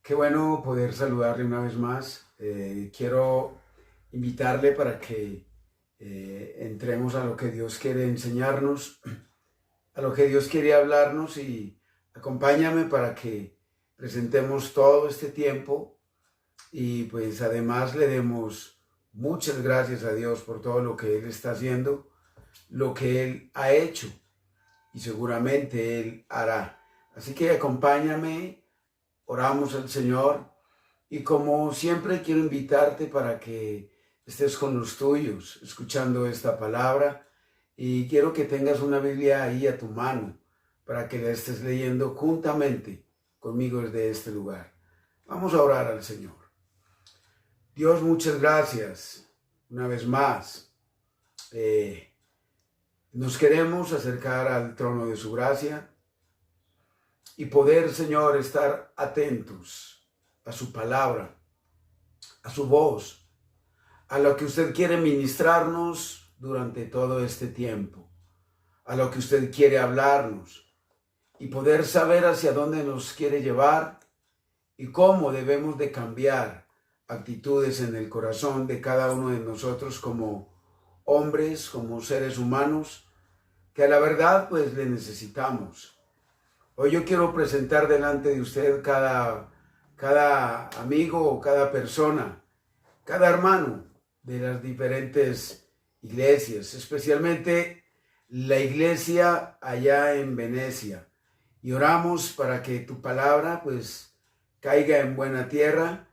Qué bueno poder saludarle una vez más. Quiero invitarle para que entremos a lo que Dios quiere enseñarnos, a lo que Dios quiere hablarnos y acompáñame para que presentemos todo este tiempo y pues además le demos muchas gracias a Dios por todo lo que Él está haciendo, lo que Él ha hecho y seguramente Él hará. Así que acompáñame, oramos al Señor. Y como siempre quiero invitarte para que estés con los tuyos escuchando esta palabra y quiero que tengas una Biblia ahí a tu mano para que la estés leyendo juntamente conmigo desde este lugar. Vamos a orar al Señor. Dios, muchas gracias una vez más. Nos queremos acercar al trono de su gracia y poder, Señor, estar atentos a su palabra, a su voz, a lo que usted quiere ministrarnos durante todo este tiempo, a lo que usted quiere hablarnos y poder saber hacia dónde nos quiere llevar y cómo debemos de cambiar actitudes en el corazón de cada uno de nosotros como hombres, como seres humanos, que a la verdad pues le necesitamos. Hoy yo quiero presentar delante de usted cada amigo o cada persona, cada hermano de las diferentes iglesias, especialmente la iglesia allá en Venecia. Y oramos para que tu palabra pues caiga en buena tierra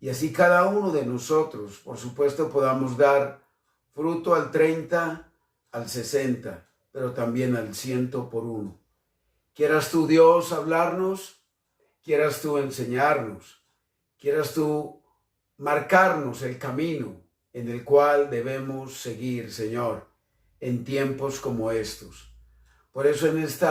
y así cada uno de nosotros, por supuesto, podamos dar fruto al 30, al 60, pero también al 100 por uno. Quieras tú, Dios, hablarnos, quieras tú enseñarnos, quieras tú marcarnos el camino en el cual debemos seguir, Señor, en tiempos como estos. Por eso en este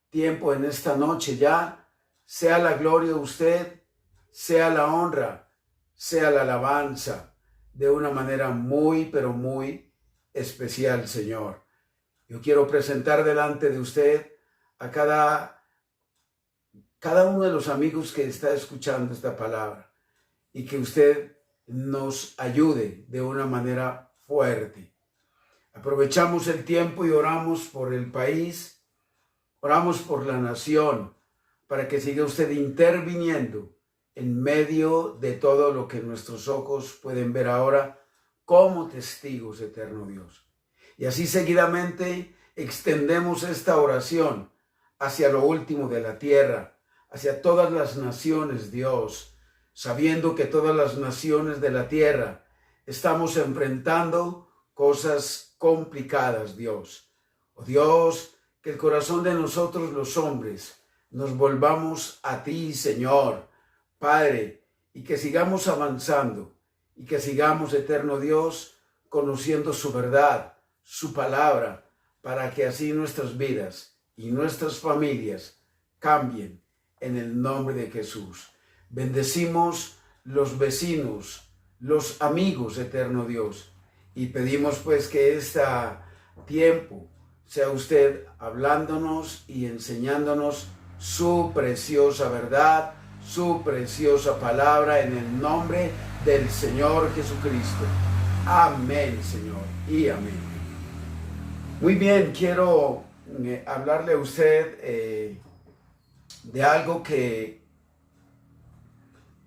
tiempo, en esta noche ya, sea la gloria de usted, sea la honra, sea la alabanza, de una manera muy, pero muy especial, Señor. Yo quiero presentar delante de usted a cada uno de los amigos que está escuchando esta palabra y que usted nos ayude de una manera fuerte. Aprovechamos el tiempo y oramos por el país, oramos por la nación, para que siga usted interviniendo en medio de todo lo que nuestros ojos pueden ver ahora como testigos, eterno Dios. Y así seguidamente extendemos esta oración hacia lo último de la tierra, hacia todas las naciones, Dios, sabiendo que todas las naciones de la tierra estamos enfrentando cosas complicadas, Dios. Oh Dios, que el corazón de nosotros los hombres nos volvamos a ti, Señor, Padre, y que sigamos avanzando, y que sigamos, eterno Dios, conociendo su verdad, su palabra, para que así nuestras vidas y nuestras familias cambien en el nombre de Jesús. Bendecimos los vecinos, los amigos, eterno Dios, y pedimos pues que este tiempo sea usted hablándonos y enseñándonos su preciosa verdad, su preciosa palabra en el nombre del Señor Jesucristo. Amén, Señor, y amén. Muy bien, quiero hablarle a usted de algo que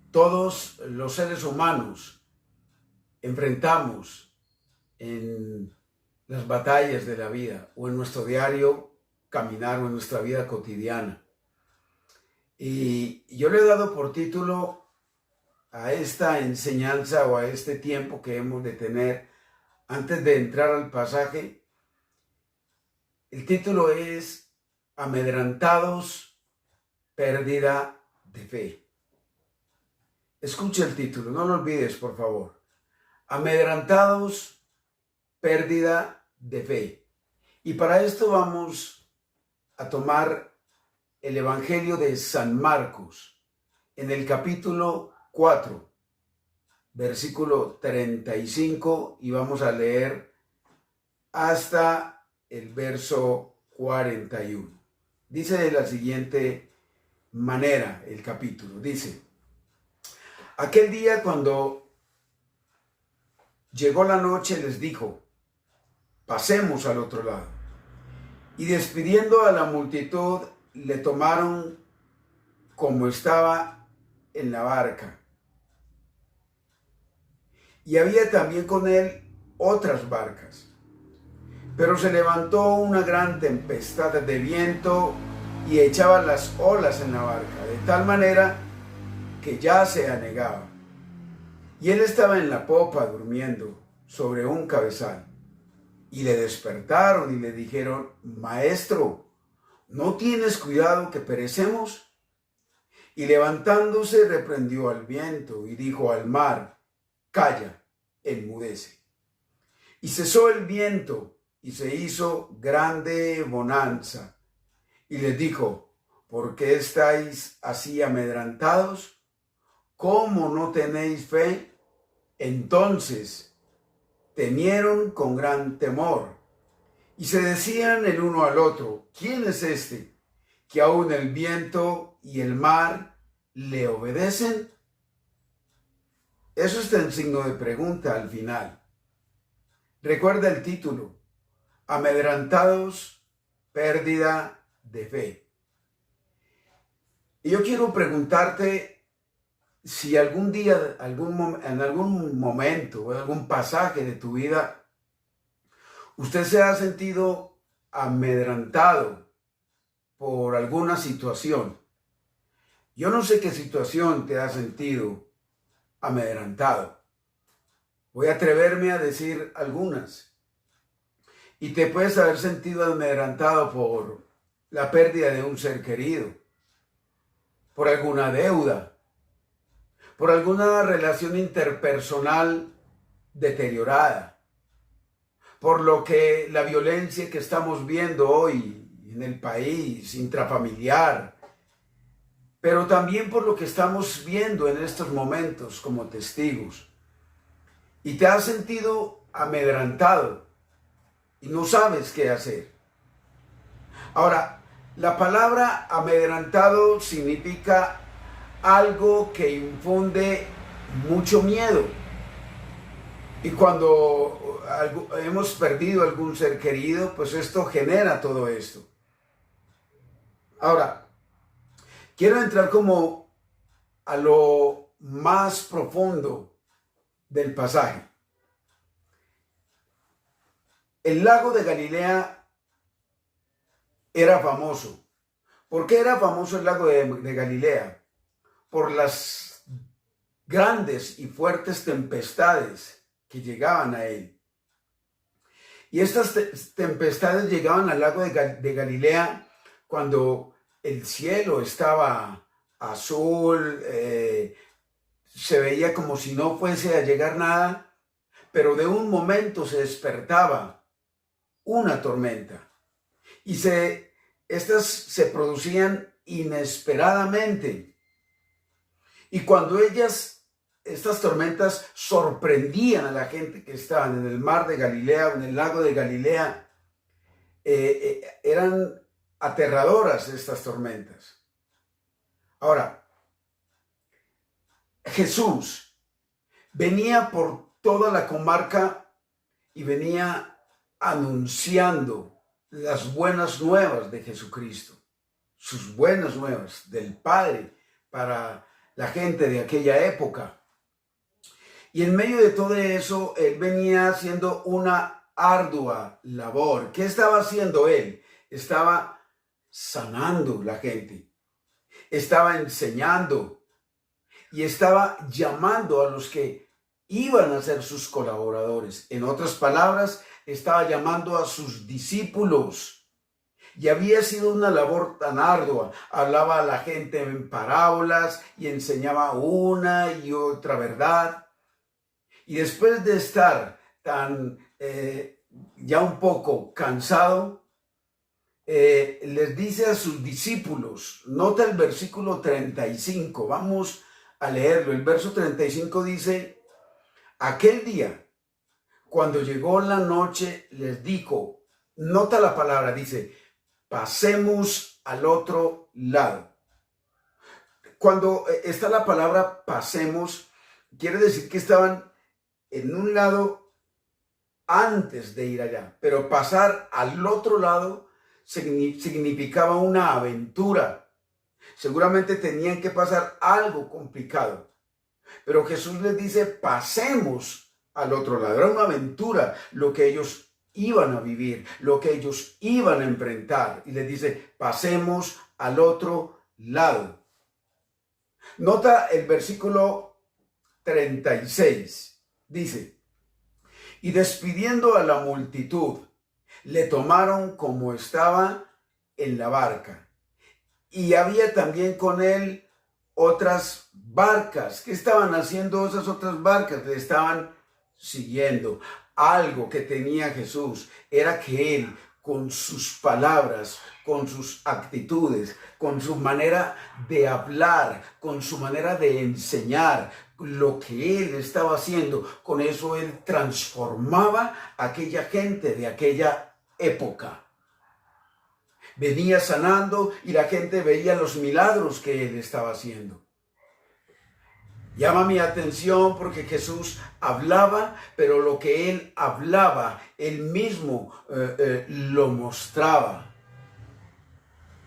todos los seres humanos enfrentamos en las batallas de la vida o en nuestro diario caminar o en nuestra vida cotidiana. Y yo le he dado por título a esta enseñanza o a este tiempo que hemos de tener antes de entrar al pasaje. El título es Amedrentados, pérdida de fe. Escuche el título, no lo olvides, por favor. Amedrentados, pérdida de fe. Y para esto vamos a tomar el Evangelio de San Marcos, en el capítulo 4, versículo 35, y vamos a leer hasta el verso 41. Dice de la siguiente manera el capítulo, dice: Aquel día cuando llegó la noche les dijo, pasemos al otro lado. Y despidiendo a la multitud, le tomaron como estaba en la barca. Y había también con él otras barcas. Pero se levantó una gran tempestad de viento y echaba las olas en la barca, de tal manera que ya se anegaba. Y él estaba en la popa durmiendo sobre un cabezal. Y le despertaron y le dijeron, Maestro, ¿no tienes cuidado que perecemos? Y levantándose reprendió al viento y dijo al mar, Calla, enmudece. Y cesó el viento y se hizo grande bonanza. Y les dijo, ¿por qué estáis así amedrentados? ¿Cómo no tenéis fe? Entonces temieron con gran temor y se decían el uno al otro, ¿quién es este que aun el viento y el mar le obedecen? Eso está en signo de pregunta al final. Recuerda el título, Amedrentados, pérdida de fe. Y yo quiero preguntarte si algún día, en algún momento, en algún pasaje de tu vida, usted se ha sentido amedrentado por alguna situación. Yo no sé qué situación te ha sentido amedrentado. Voy a atreverme a decir algunas. Y te puedes haber sentido amedrentado por la pérdida de un ser querido, por alguna deuda, por alguna relación interpersonal deteriorada, por lo que la violencia que estamos viendo hoy en el país, intrafamiliar, pero también por lo que estamos viendo en estos momentos como testigos. Y te has sentido amedrentado y no sabes qué hacer. Ahora, la palabra amedrentado significa algo que infunde mucho miedo. Y cuando hemos perdido algún ser querido, pues esto genera todo esto. Ahora, quiero entrar como a lo más profundo del pasaje. El lago de Galilea era famoso. ¿Por qué era famoso el lago de Galilea? Por las grandes y fuertes tempestades que llegaban a él. Y estas tempestades llegaban al lago de Galilea cuando el cielo estaba azul, se veía como si no fuese a llegar nada, pero de un momento se despertaba una tormenta. Y estas se producían inesperadamente. Y cuando estas tormentas sorprendían a la gente que estaban en el mar de Galilea o en el lago de Galilea, eran aterradoras estas tormentas. Ahora, Jesús venía por toda la comarca y venía anunciando las buenas nuevas de Jesucristo, sus buenas nuevas del Padre para la gente de aquella época. Y en medio de todo eso, él venía haciendo una ardua labor. ¿Qué estaba haciendo él? Estaba sanando la gente, estaba enseñando y estaba llamando a los que iban a ser sus colaboradores. En otras palabras, estaba llamando a sus discípulos. Y había sido una labor tan ardua. Hablaba a la gente en parábolas y enseñaba una y otra verdad. Y después de estar ya un poco cansado, les dice a sus discípulos, nota el versículo 35, vamos a leerlo. El verso 35 dice, aquel día, cuando llegó la noche, les dijo, nota la palabra, dice, pasemos al otro lado. Cuando está la palabra pasemos, quiere decir que estaban en un lado antes de ir allá, pero pasar al otro lado significaba una aventura. Seguramente tenían que pasar algo complicado, pero Jesús les dice, pasemos al otro lado. Era una aventura lo que ellos iban a vivir, lo que ellos iban a enfrentar. Y les dice, pasemos al otro lado. Nota el versículo 36. Dice, y despidiendo a la multitud, le tomaron como estaba en la barca. Y había también con él otras barcas. ¿Qué estaban haciendo esas otras barcas? Le estaban siguiendo. Algo que tenía Jesús era que él, con sus palabras, con sus actitudes, con su manera de hablar, con su manera de enseñar, lo que él estaba haciendo, con eso él transformaba a aquella gente de aquella época. Venía sanando y la gente veía los milagros que él estaba haciendo. Llama mi atención porque Jesús hablaba, pero lo que él hablaba, él mismo lo mostraba.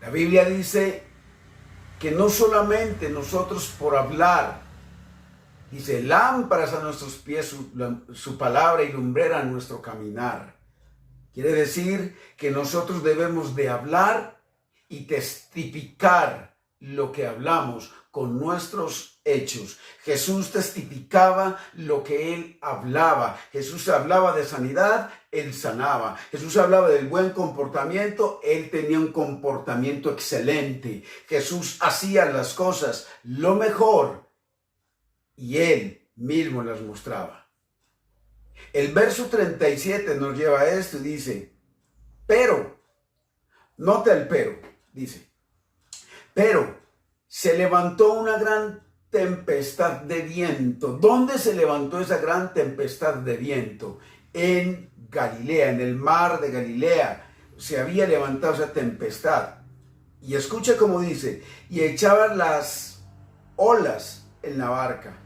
La Biblia dice que no solamente nosotros por hablar, dice, lámparas a nuestros pies su palabra y lumbrera a nuestro caminar. Quiere decir que nosotros debemos de hablar y testificar lo que hablamos con nuestros hechos. Jesús testificaba lo que él hablaba. Jesús hablaba de sanidad, él sanaba. Jesús hablaba del buen comportamiento, él tenía un comportamiento excelente. Jesús hacía las cosas lo mejor y él mismo las mostraba. El verso 37 nos lleva a esto y dice, pero, nota el pero, dice, pero se levantó una gran tempestad de viento. ¿Dónde se levantó esa gran tempestad de viento? En Galilea, en el mar de Galilea, se había levantado esa tempestad. Y escucha cómo dice, y echaban las olas en la barca,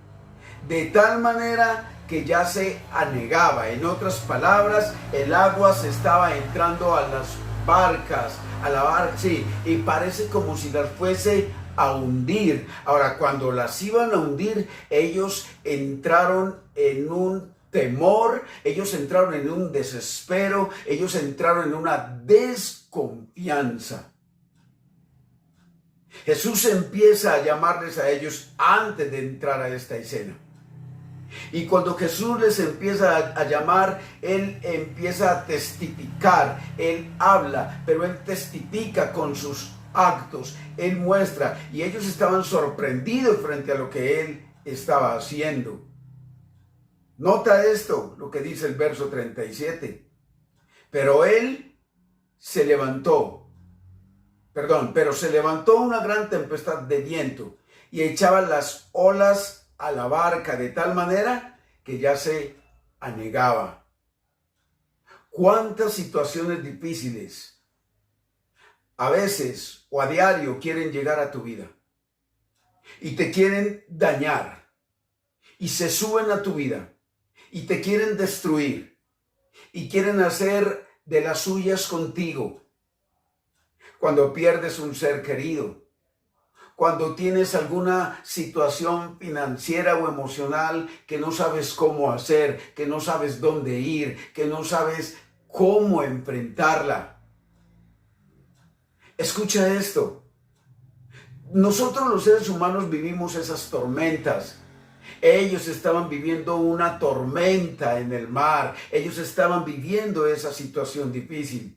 de tal manera que ya se anegaba. En otras palabras, el agua se estaba entrando a las barcas, a la barca, sí, y parece como si las fuese a hundir. Ahora, cuando las iban a hundir, ellos entraron en un temor, ellos entraron en un desespero, ellos entraron en una desconfianza. Jesús empieza a llamarles a ellos antes de entrar a esta escena. Y cuando Jesús les empieza a llamar, él empieza a testificar, él habla, pero él testifica con sus actos, él muestra, y ellos estaban sorprendidos frente a lo que él estaba haciendo. Nota esto, lo que dice el verso 37. Pero se levantó una gran tempestad de viento y echaba las olas a la barca de tal manera que ya se anegaba. ¿Cuántas situaciones difíciles a veces o a diario quieren llegar a tu vida y te quieren dañar y se suben a tu vida y te quieren destruir y quieren hacer de las suyas contigo? Cuando pierdes un ser querido, cuando tienes alguna situación financiera o emocional que no sabes cómo hacer, que no sabes dónde ir, que no sabes cómo enfrentarla. Escucha esto. Nosotros los seres humanos vivimos esas tormentas. Ellos estaban viviendo una tormenta en el mar. Ellos estaban viviendo esa situación difícil.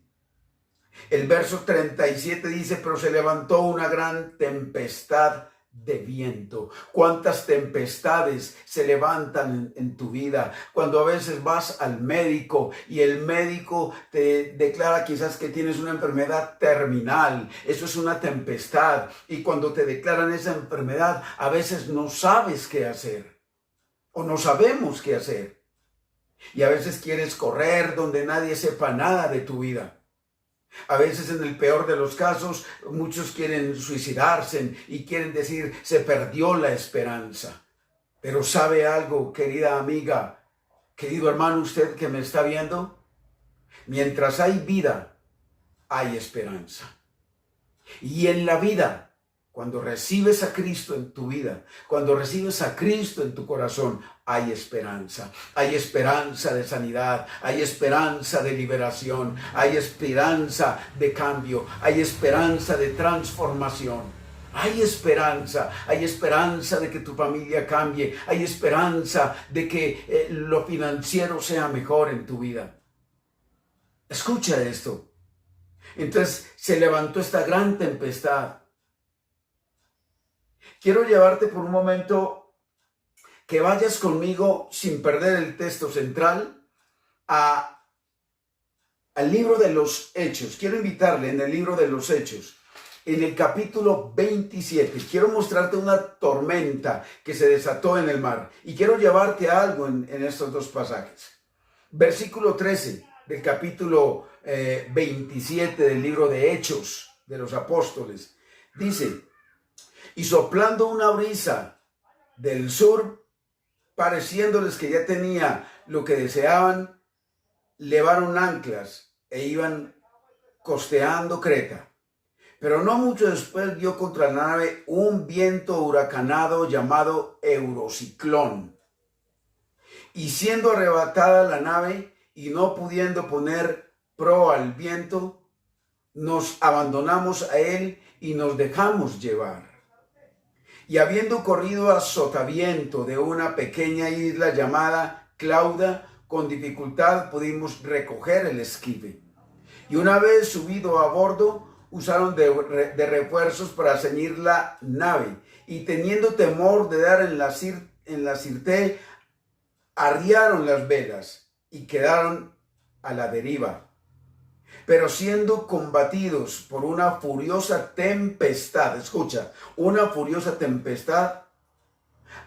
El verso 37 dice, pero se levantó una gran tempestad de viento. ¿Cuántas tempestades se levantan en tu vida? Cuando a veces vas al médico y el médico te declara quizás que tienes una enfermedad terminal. Eso es una tempestad. Y cuando te declaran esa enfermedad, a veces no sabes qué hacer o no sabemos qué hacer. Y a veces quieres correr donde nadie sepa nada de tu vida. A veces, en el peor de los casos, muchos quieren suicidarse y quieren decir, se perdió la esperanza. Pero ¿sabe algo, querida amiga, querido hermano, usted que me está viendo? Mientras hay vida, hay esperanza. Y en la vida, cuando recibes a Cristo en tu vida, cuando recibes a Cristo en tu corazón, hay esperanza. Hay esperanza de sanidad, hay esperanza de liberación, hay esperanza de cambio, hay esperanza de transformación. Hay esperanza de que tu familia cambie, hay esperanza de que lo financiero sea mejor en tu vida. Escucha esto. Entonces se levantó esta gran tempestad. Quiero llevarte por un momento que vayas conmigo sin perder el texto central al libro de los Hechos. Quiero invitarle en el libro de los Hechos, en el capítulo 27. Quiero mostrarte una tormenta que se desató en el mar y quiero llevarte a algo en estos dos pasajes. Versículo 13 del capítulo 27 del libro de Hechos de los Apóstoles. Dice: y soplando una brisa del sur, pareciéndoles que ya tenía lo que deseaban, levaron anclas e iban costeando Creta. Pero no mucho después dio contra la nave un viento huracanado llamado Eurociclón. Y siendo arrebatada la nave y no pudiendo poner proa al viento, nos abandonamos a él y nos dejamos llevar. Y habiendo corrido a sotaviento de una pequeña isla llamada Clauda, con dificultad pudimos recoger el esquife. Y una vez subido a bordo, usaron de refuerzos para ceñir la nave. Y teniendo temor de dar en la Sirte, arriaron las velas y quedaron a la deriva. Pero siendo combatidos por una furiosa tempestad, escucha, una furiosa tempestad,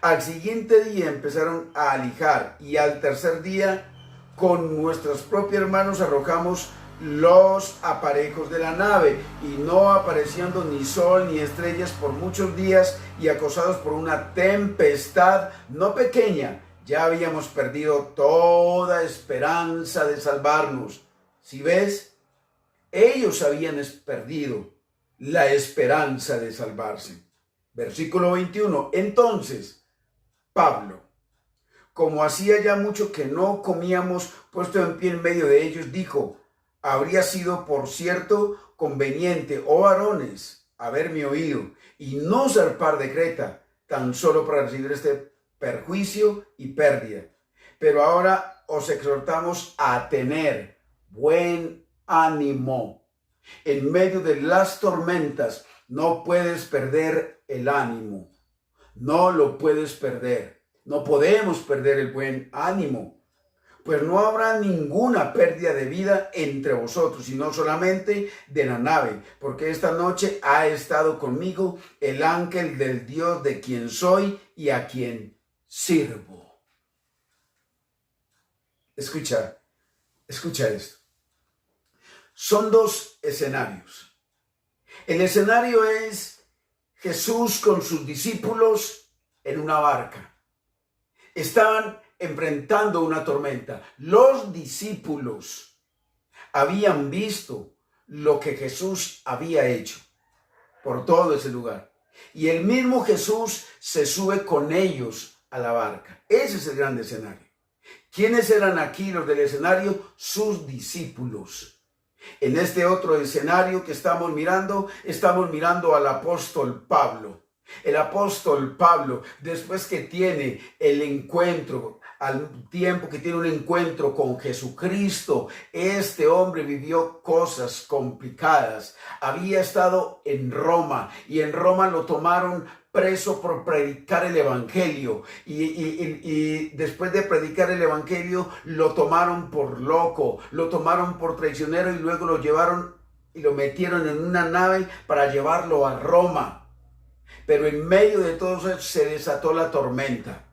al siguiente día empezaron a alijar y al tercer día con nuestras propias manos arrojamos los aparejos de la nave, y no apareciendo ni sol ni estrellas por muchos días y acosados por una tempestad no pequeña, ya habíamos perdido toda esperanza de salvarnos. Si ves, ellos habían perdido la esperanza de salvarse. Versículo 21. Entonces, Pablo, como hacía ya mucho que no comíamos, puesto en pie en medio de ellos, dijo: habría sido, por cierto, conveniente, oh varones, haberme oído y no zarpar de Creta, tan solo para recibir este perjuicio y pérdida. Pero ahora os exhortamos a tener buen ánimo. En medio de las tormentas no puedes perder el ánimo. No lo puedes perder. No podemos perder el buen ánimo. Pues no habrá ninguna pérdida de vida entre vosotros, sino solamente de la nave, porque esta noche ha estado conmigo el ángel del Dios de quien soy y a quien sirvo. Escucha esto. Son dos escenarios. El escenario es Jesús con sus discípulos en una barca. Estaban enfrentando una tormenta. Los discípulos habían visto lo que Jesús había hecho por todo ese lugar. Y el mismo Jesús se sube con ellos a la barca. Ese es el gran escenario. ¿Quiénes eran aquí los del escenario? Sus discípulos. En este otro escenario que estamos mirando al apóstol Pablo. El apóstol Pablo, después que tiene el encuentro, al tiempo que tiene un encuentro con Jesucristo, este hombre vivió cosas complicadas. Había estado en Roma y en Roma lo tomaron preso por predicar el evangelio y después de predicar el evangelio lo tomaron por loco, lo tomaron por traicionero y luego lo llevaron y lo metieron en una nave para llevarlo a Roma. Pero en medio de todo eso se desató la tormenta.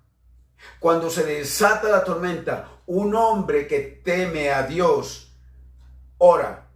Cuando se desata la tormenta, un hombre que teme a Dios ora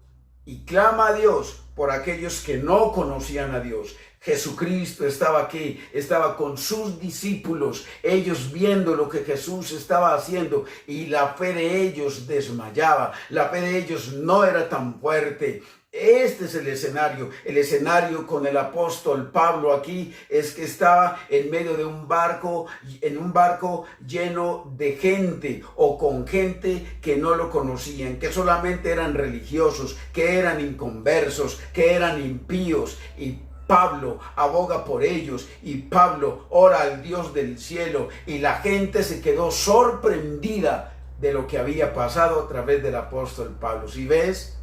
y clama a Dios por aquellos que no conocían a Dios, Jesucristo estaba aquí, estaba con sus discípulos, ellos viendo lo que Jesús estaba haciendo y la fe de ellos desmayaba, la fe de ellos no era tan fuerte. Este es el escenario con el apóstol Pablo aquí es que estaba en medio de un barco, en un barco lleno de gente o con gente que no lo conocían, que solamente eran religiosos, que eran inconversos, que eran impíos, y Pablo aboga por ellos y Pablo ora al Dios del cielo y la gente se quedó sorprendida de lo que había pasado a través del apóstol Pablo. ¿Sí ves?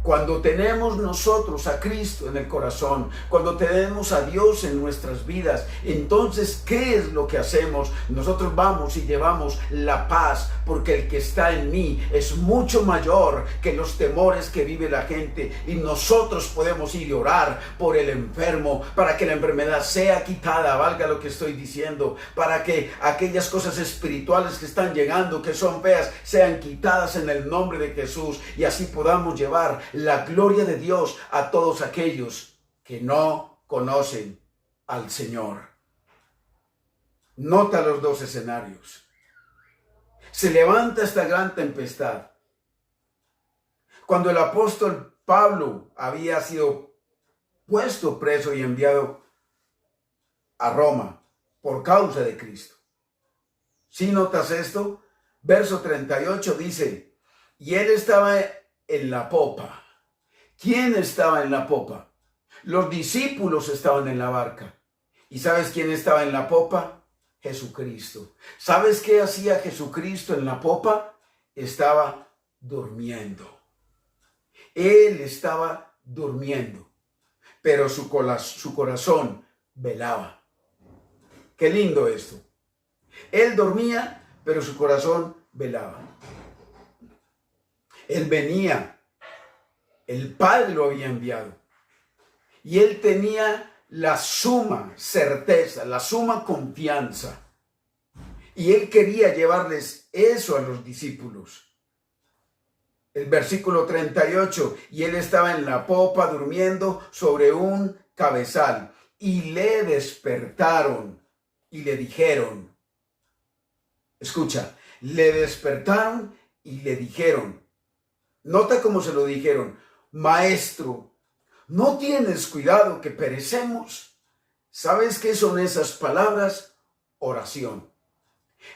Cuando tenemos nosotros a Cristo en el corazón, cuando tenemos a Dios en nuestras vidas, entonces, ¿qué es lo que hacemos? Nosotros vamos y llevamos la paz, porque el que está en mí es mucho mayor que los temores que vive la gente. Y nosotros podemos ir y orar por el enfermo, para que la enfermedad sea quitada, valga lo que estoy diciendo, para que aquellas cosas espirituales que están llegando, que son feas, sean quitadas en el nombre de Jesús, y así podamos llevar la gloria de Dios a todos aquellos que no conocen al Señor. Nota los dos escenarios. Se levanta esta gran tempestad. Cuando el apóstol Pablo había sido puesto preso y enviado a Roma por causa de Cristo. ¿Sí notas esto? Verso 38 dice, y él estaba en la popa. ¿Quién estaba en la popa? Los discípulos estaban en la barca. ¿Y sabes quién estaba en la popa? Jesucristo. ¿Sabes qué hacía Jesucristo en la popa? Estaba durmiendo. Él estaba durmiendo, pero su corazón velaba. Qué lindo esto. Él dormía, pero su corazón velaba. Él venía. El Padre lo había enviado. Y él tenía la suma certeza, la suma confianza. Y él quería llevarles eso a los discípulos. El versículo 38, y él estaba en la popa durmiendo sobre un cabezal. Y le despertaron y le dijeron, escucha, le despertaron y le dijeron, nota cómo se lo dijeron, Maestro, ¿no tienes cuidado que perecemos? ¿Sabes qué son esas palabras? Oración.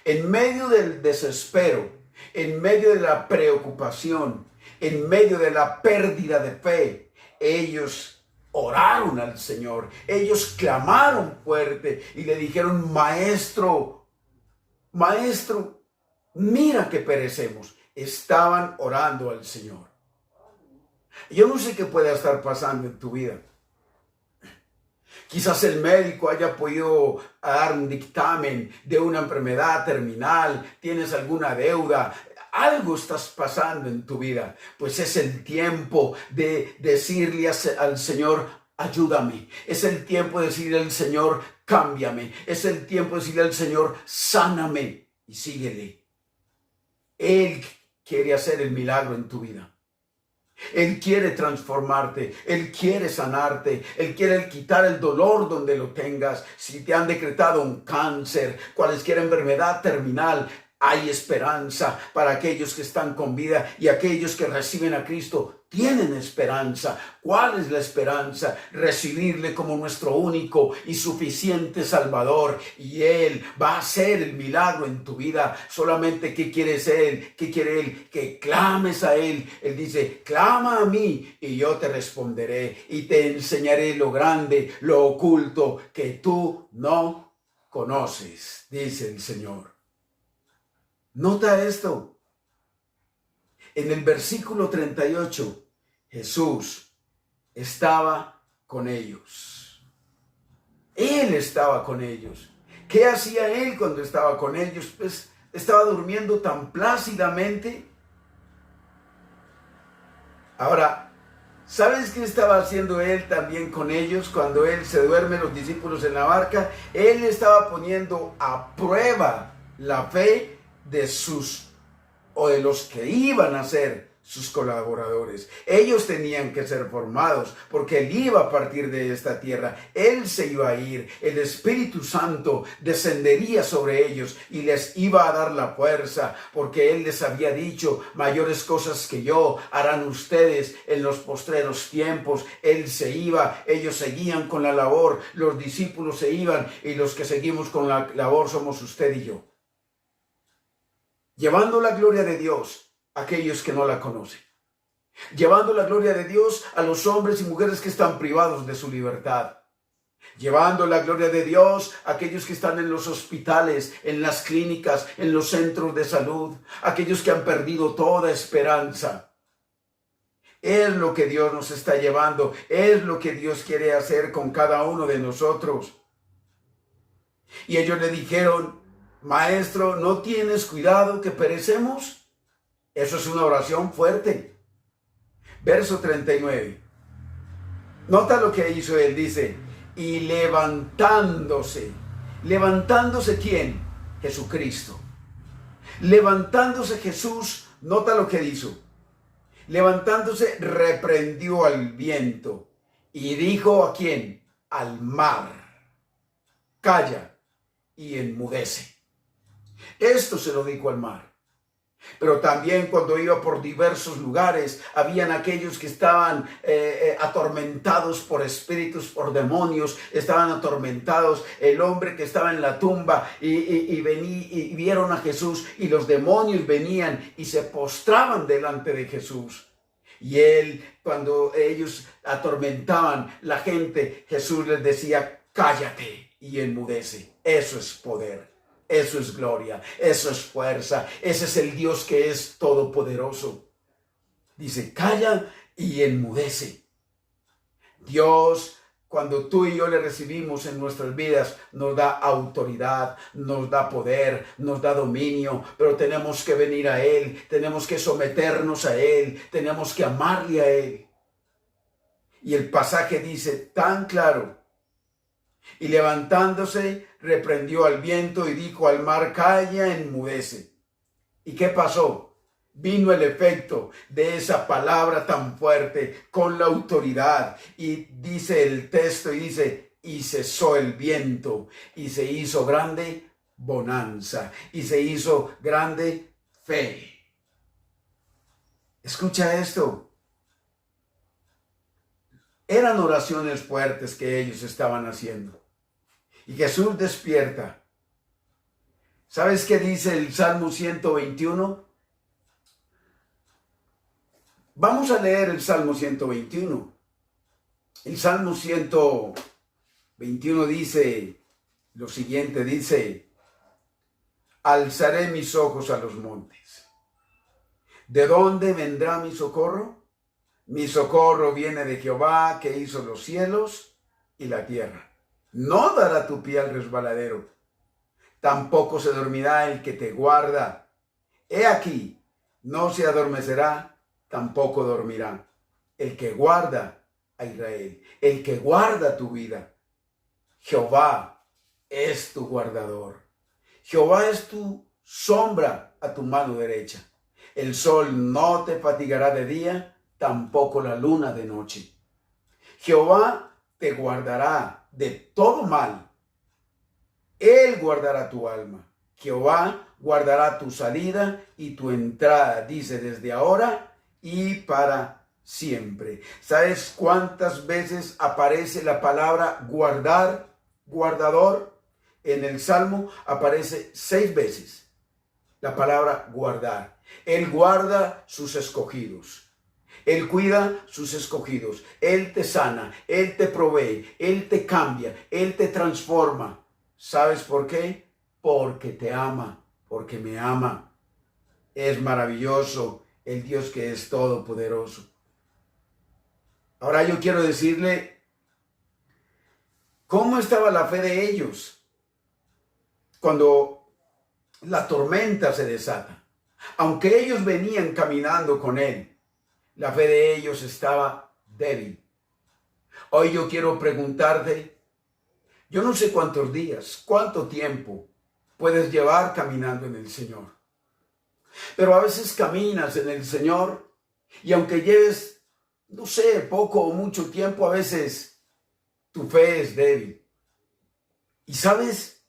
En medio del desespero, en medio de la preocupación, en medio de la pérdida de fe, ellos oraron al Señor. Ellos clamaron fuerte y le dijeron, Maestro, Maestro, mira que perecemos. Estaban orando al Señor. Yo no sé qué puede estar pasando en tu vida. Quizás el médico haya podido dar un dictamen de una enfermedad terminal, tienes alguna deuda, algo estás pasando en tu vida. Pues es el tiempo de decirle al Señor, ayúdame. Es el tiempo de decirle al Señor, cámbiame. Es el tiempo de decirle al Señor, sáname, y síguele. Él quiere hacer el milagro en tu vida. Él quiere transformarte, Él quiere sanarte, Él quiere quitar el dolor donde lo tengas. Si te han decretado un cáncer, cualquier enfermedad terminal, hay esperanza para aquellos que están con vida, y aquellos que reciben a Cristo tienen esperanza. ¿Cuál es la esperanza? Recibirle como nuestro único y suficiente Salvador, y Él va a hacer el milagro en tu vida. Solamente, ¿qué quiere Él? ¿Qué quiere Él? Que clames a Él. Él dice, clama a mí y yo te responderé y te enseñaré lo grande, lo oculto que tú no conoces, dice el Señor. Nota esto. En el versículo 38, Jesús estaba con ellos. Él estaba con ellos. ¿Qué hacía Él cuando estaba con ellos? Pues estaba durmiendo tan plácidamente. Ahora, ¿sabes qué estaba haciendo Él también con ellos cuando Él se duerme, los discípulos en la barca? Él estaba poniendo a prueba la fe de los que iban a ser sus colaboradores. Ellos tenían que ser formados porque Él iba a partir de esta tierra. Él se iba a ir. El Espíritu Santo descendería sobre ellos y les iba a dar la fuerza porque Él les había dicho: mayores cosas que yo harán ustedes en los postreros tiempos. Él se iba, ellos seguían con la labor, los discípulos se iban y los que seguimos con la labor somos usted y yo. Llevando la gloria de Dios a aquellos que no la conocen. Llevando la gloria de Dios a los hombres y mujeres que están privados de su libertad. Llevando la gloria de Dios a aquellos que están en los hospitales, en las clínicas, en los centros de salud. Aquellos que han perdido toda esperanza. Es lo que Dios nos está llevando. Es lo que Dios quiere hacer con cada uno de nosotros. Y ellos le dijeron: Maestro, ¿no tienes cuidado que perecemos? Eso es una oración fuerte. Verso 39. Nota lo que hizo él, dice: y levantándose. ¿Levantándose quién? Jesucristo. Levantándose Jesús, nota lo que hizo. Levantándose, reprendió al viento y dijo: ¿a quién? Al mar: calla y enmudece. Esto se lo dijo al mar. Pero también cuando iba por diversos lugares, habían aquellos que estaban atormentados por espíritus, por demonios, estaban atormentados. El hombre que estaba en la tumba y vieron a Jesús, y los demonios venían y se postraban delante de Jesús. Y él, cuando ellos atormentaban la gente, Jesús les decía: cállate y enmudece. Eso es poder. Eso es gloria, eso es fuerza, ese es el Dios que es todopoderoso. Dice: calla y enmudece. Dios, cuando tú y yo le recibimos en nuestras vidas, nos da autoridad, nos da poder, nos da dominio, pero tenemos que venir a Él, tenemos que someternos a Él, tenemos que amarle a Él. Y el pasaje dice tan claro: y levantándose, reprendió al viento y dijo al mar: calla, enmudece. ¿Y qué pasó? Vino el efecto de esa palabra tan fuerte con la autoridad. Y dice el texto, y dice: y cesó el viento, y se hizo grande bonanza, y se hizo grande fe. Escucha esto. Eran oraciones fuertes que ellos estaban haciendo. Y Jesús despierta. ¿Sabes qué dice el Salmo 121? Vamos a leer el Salmo 121. El Salmo 121 dice lo siguiente, dice: alzaré mis ojos a los montes. ¿De dónde vendrá mi socorro? Mi socorro viene de Jehová, que hizo los cielos y la tierra. No dará tu pie al resbaladero, tampoco se dormirá el que te guarda. He aquí, no se adormecerá, tampoco dormirá el que guarda a Israel, el que guarda tu vida. Jehová es tu guardador. Jehová es tu sombra a tu mano derecha. El sol no te fatigará de día, tampoco la luna de noche. Jehová te guardará de todo mal. Él guardará tu alma. Jehová guardará tu salida y tu entrada, dice, desde ahora y para siempre. ¿Sabes cuántas veces aparece la palabra guardar, guardador? En el Salmo aparece 6 veces la palabra guardar. Él guarda sus escogidos. Él cuida sus escogidos. Él te sana, Él te provee, Él te cambia, Él te transforma. ¿Sabes por qué? Porque te ama, porque me ama. Es maravilloso el Dios que es todopoderoso. Ahora yo quiero decirle cómo estaba la fe de ellos cuando la tormenta se desata. Aunque ellos venían caminando con Él, la fe de ellos estaba débil. Hoy yo quiero preguntarte, yo no sé cuántos días, cuánto tiempo puedes llevar caminando en el Señor. Pero a veces caminas en el Señor Y aunque lleves, no sé, poco o mucho tiempo, a veces tu fe es débil. Y sabes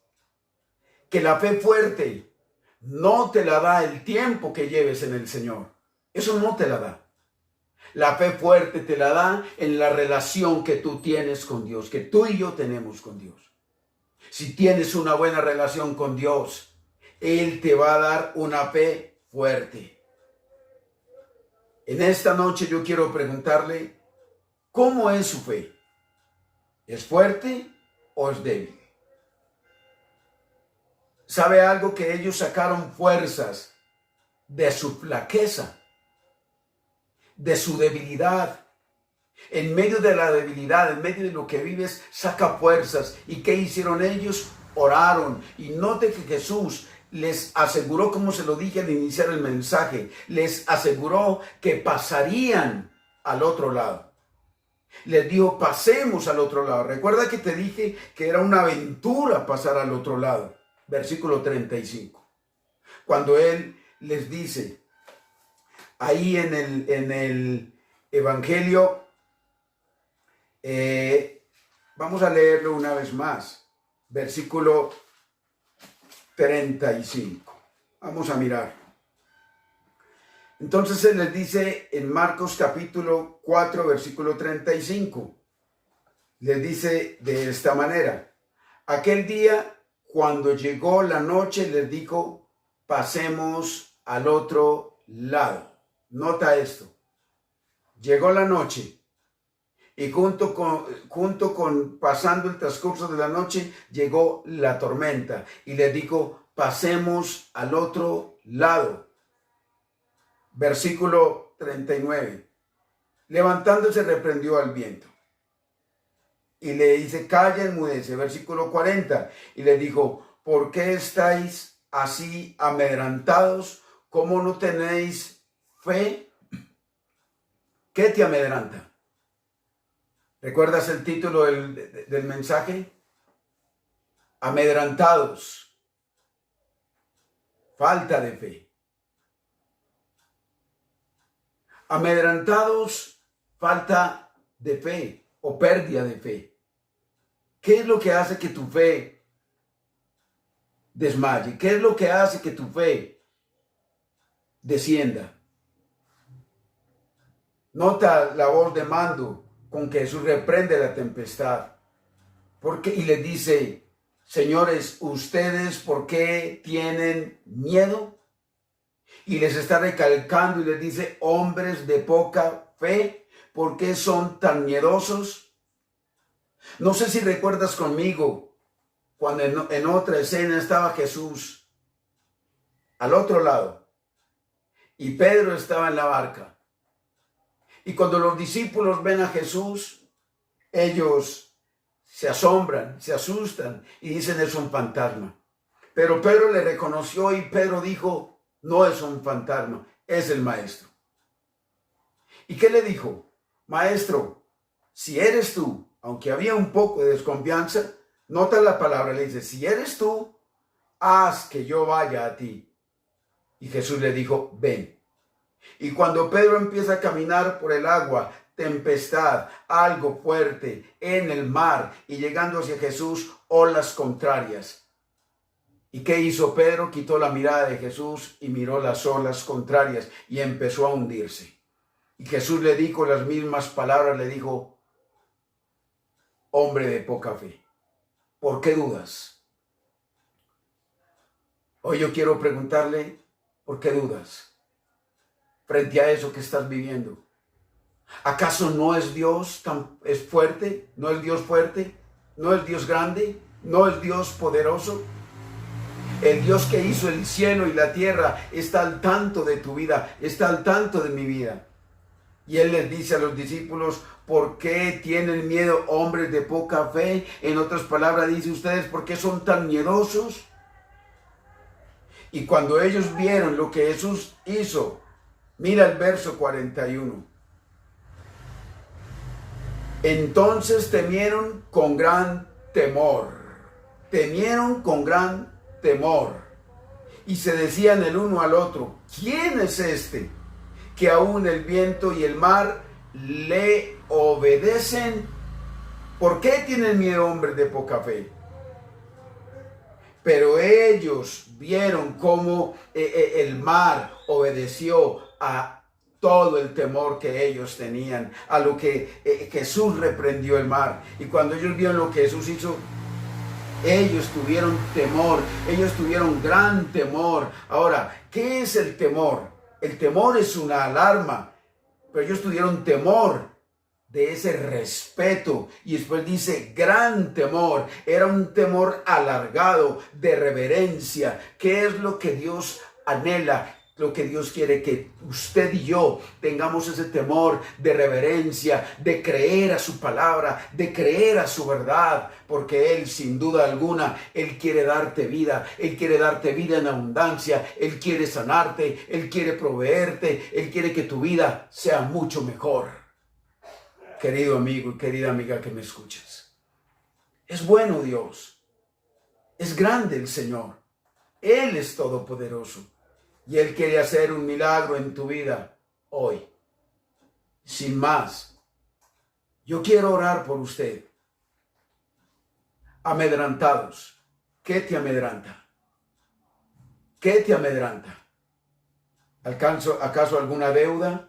que la fe fuerte no te la da el tiempo que lleves en el Señor. Eso no te la da. La fe fuerte te la da en la relación que tú tienes con Dios, que tú y yo tenemos con Dios. Si tienes una buena relación con Dios, Él te va a dar una fe fuerte. En esta noche yo quiero preguntarle, ¿cómo es su fe? ¿Es fuerte o es débil? ¿Sabe algo? Que ellos sacaron fuerzas de su flaqueza, de su debilidad. En medio de la debilidad, en medio de lo que vives, saca fuerzas. ¿Y qué hicieron ellos? Oraron. Y note que Jesús les aseguró, como se lo dije al iniciar el mensaje, les aseguró que pasarían al otro lado. Les dijo, pasemos al otro lado. Recuerda que te dije que era una aventura pasar al otro lado. Versículo 35. Cuando Él les dice, ahí en el Evangelio, vamos a leerlo una vez más. Versículo 35. Vamos a mirar. Entonces Él les dice en Marcos capítulo 4, versículo 35. Les dice de esta manera. Aquel día, cuando llegó la noche, les dijo, pasemos al otro lado. Nota esto. Llegó la noche. Y junto con pasando el transcurso de la noche, llegó la tormenta. Y les dijo, pasemos al otro lado. Versículo 39. Levantándose, reprendió al viento. Y le dice, calla, enmudece. Versículo 40. Y le dijo, ¿por qué estáis así amedrentados? ¿Cómo no tenéis fe? ¿Qué te amedranta? ¿Recuerdas el título del mensaje? Amedrantados. Falta de fe. Amedrantados, falta de fe o pérdida de fe. ¿Qué es lo que hace que tu fe desmaye? ¿Qué es lo que hace que tu fe descienda? Nota la voz de mando con que Jesús reprende la tempestad. Y les dice, señores, ¿ustedes por qué tienen miedo? Y les está recalcando y les dice, hombres de poca fe, ¿por qué son tan miedosos? No sé si recuerdas conmigo, cuando en otra escena estaba Jesús al otro lado y Pedro estaba en la barca. Y cuando los discípulos ven a Jesús, ellos se asombran, se asustan y dicen, es un fantasma. Pero Pedro le reconoció y Pedro dijo, no es un fantasma, es el Maestro. ¿Y qué le dijo? Maestro, si eres tú, aunque había un poco de desconfianza, nota la palabra, le dice, si eres tú, haz que yo vaya a ti. Y Jesús le dijo, ven. Y cuando Pedro empieza a caminar por el agua, tempestad, algo fuerte en el mar, y llegando hacia Jesús, olas contrarias. ¿Y qué hizo Pedro? Quitó la mirada de Jesús y miró las olas contrarias y empezó a hundirse. Y Jesús le dijo las mismas palabras, le dijo, hombre de poca fe, ¿por qué dudas? Hoy yo quiero preguntarle, ¿por qué dudas? Frente a eso que estás viviendo. ¿Acaso no es Dios es fuerte? ¿No es Dios fuerte? ¿No es Dios grande? ¿No es Dios poderoso? El Dios que hizo el cielo y la tierra está al tanto de tu vida, está al tanto de mi vida. Y Él les dice a los discípulos, ¿por qué tienen miedo, hombres de poca fe? En otras palabras dice, ¿ustedes por qué son tan miedosos? Y cuando ellos vieron lo que Jesús hizo, mira el verso 41. Entonces temieron con gran temor. Temieron con gran temor. Y se decían el uno al otro, ¿quién es este que aún el viento y el mar le obedecen. ¿Por qué tienen miedo, hombres de poca fe? Pero ellos vieron cómo el mar obedeció a todo el temor que ellos tenían, a lo que Jesús reprendió el mar. Y cuando ellos vieron lo que Jesús hizo, ellos tuvieron temor, ellos tuvieron gran temor. Ahora, ¿qué es el temor? El temor es una alarma, pero ellos tuvieron temor de ese respeto. Y después dice gran temor, era un temor alargado de reverencia. ¿Qué es lo que Dios anhela? Lo que Dios quiere que usted y yo tengamos ese temor de reverencia, de creer a su palabra, de creer a su verdad, porque Él sin duda alguna, Él quiere darte vida, Él quiere darte vida en abundancia, Él quiere sanarte, Él quiere proveerte, Él quiere que tu vida sea mucho mejor. Querido amigo y querida amiga que me escuchas, es bueno Dios, es grande el Señor, Él es todopoderoso. Y Él quiere hacer un milagro en tu vida hoy. Sin más, yo quiero orar por usted. Amedrantados. ¿Qué te amedranta? ¿Qué te amedranta? ¿Acaso alguna deuda?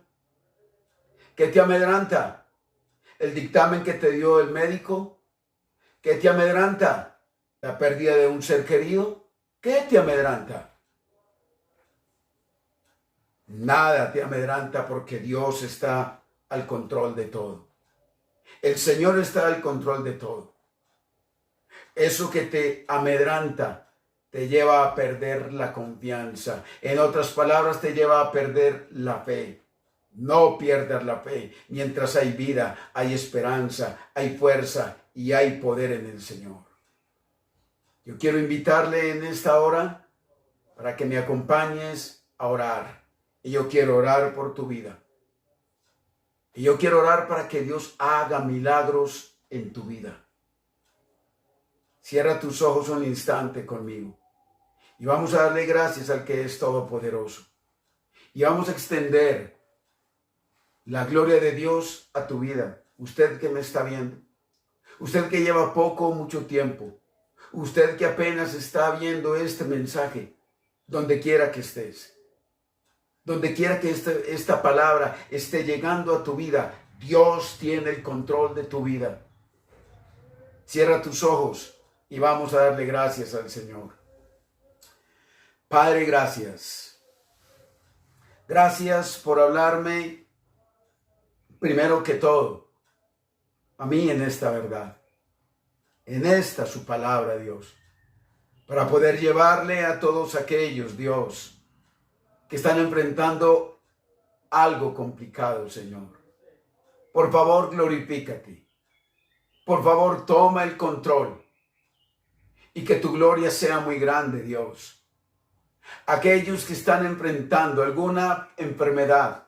¿Qué te amedranta? ¿El dictamen que te dio el médico? ¿Qué te amedranta? ¿La pérdida de un ser querido? ¿Qué te amedranta? Nada te amedranta porque Dios está al control de todo. El Señor está al control de todo. Eso que te amedranta te lleva a perder la confianza. En otras palabras, te lleva a perder la fe. No pierdas la fe. Mientras hay vida, hay esperanza, hay fuerza y hay poder en el Señor. Yo quiero invitarle en esta hora para que me acompañes a orar. Y yo quiero orar por tu vida. Y yo quiero orar para que Dios haga milagros en tu vida. Cierra tus ojos un instante conmigo. Y vamos a darle gracias al que es todopoderoso. Y vamos a extender la gloria de Dios a tu vida. Usted que me está viendo. Usted que lleva poco o mucho tiempo. Usted que apenas está viendo este mensaje. Donde quiera que estés. Donde quiera que esta palabra esté llegando a tu vida, Dios tiene el control de tu vida. Cierra tus ojos y vamos a darle gracias al Señor. Padre, gracias. Gracias por hablarme, primero que todo, a mí en esta verdad, en esta su palabra, Dios, para poder llevarle a todos aquellos, Dios, que están enfrentando algo complicado, Señor. Por favor, glorifícate. Por favor, toma el control. Y que tu gloria sea muy grande, Dios. Aquellos que están enfrentando alguna enfermedad,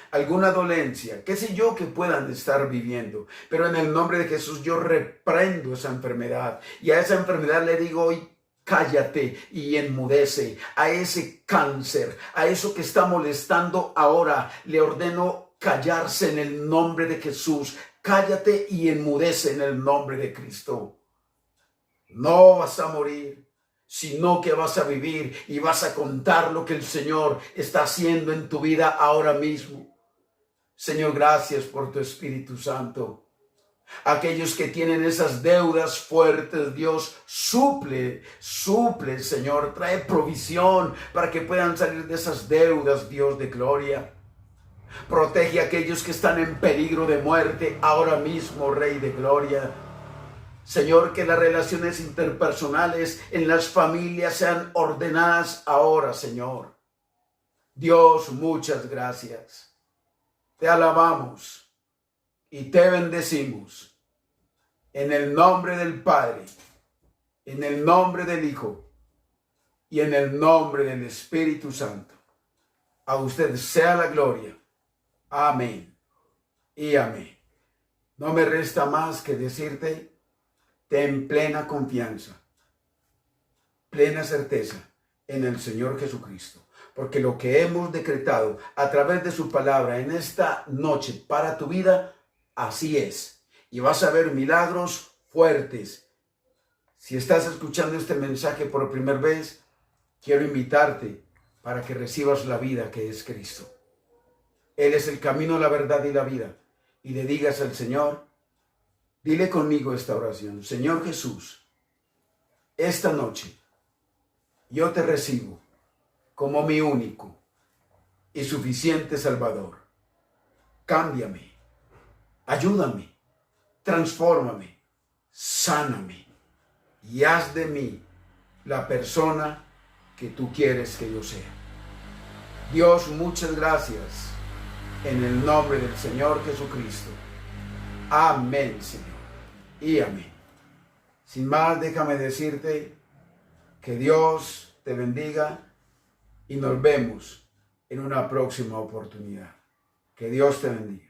alguna dolencia, qué sé yo que puedan estar viviendo. Pero en el nombre de Jesús yo reprendo esa enfermedad. Y a esa enfermedad le digo hoy, cállate y enmudece. A ese cáncer, a eso que está molestando ahora, le ordeno callarse en el nombre de Jesús. Cállate y enmudece en el nombre de Cristo. No vas a morir, sino que vas a vivir y vas a contar lo que el Señor está haciendo en tu vida ahora mismo. Señor, gracias por tu Espíritu Santo. Aquellos que tienen esas deudas fuertes, Dios, suple, Señor, trae provisión para que puedan salir de esas deudas, Dios de gloria. Protege a aquellos que están en peligro de muerte ahora mismo, Rey de gloria. Señor, que las relaciones interpersonales en las familias sean ordenadas ahora, Señor. Dios, muchas gracias. Te alabamos. Y te bendecimos en el nombre del Padre, en el nombre del Hijo y en el nombre del Espíritu Santo. A usted sea la gloria. Amén y amén. No me resta más que decirte, ten plena confianza, plena certeza en el Señor Jesucristo. Porque lo que hemos decretado a través de su palabra en esta noche para tu vida, así es. Y vas a ver milagros fuertes. Si estás escuchando este mensaje por primera vez, quiero invitarte para que recibas la vida que es Cristo. Él es el camino, la verdad y la vida. Y le digas al Señor, dile conmigo esta oración. Señor Jesús, esta noche yo te recibo como mi único y suficiente Salvador. Cámbiame, ayúdame, transfórmame, sáname y haz de mí la persona que tú quieres que yo sea. Dios, muchas gracias en el nombre del Señor Jesucristo. Amén, Señor, y amén. Sin más, déjame decirte que Dios te bendiga y nos vemos en una próxima oportunidad. Que Dios te bendiga.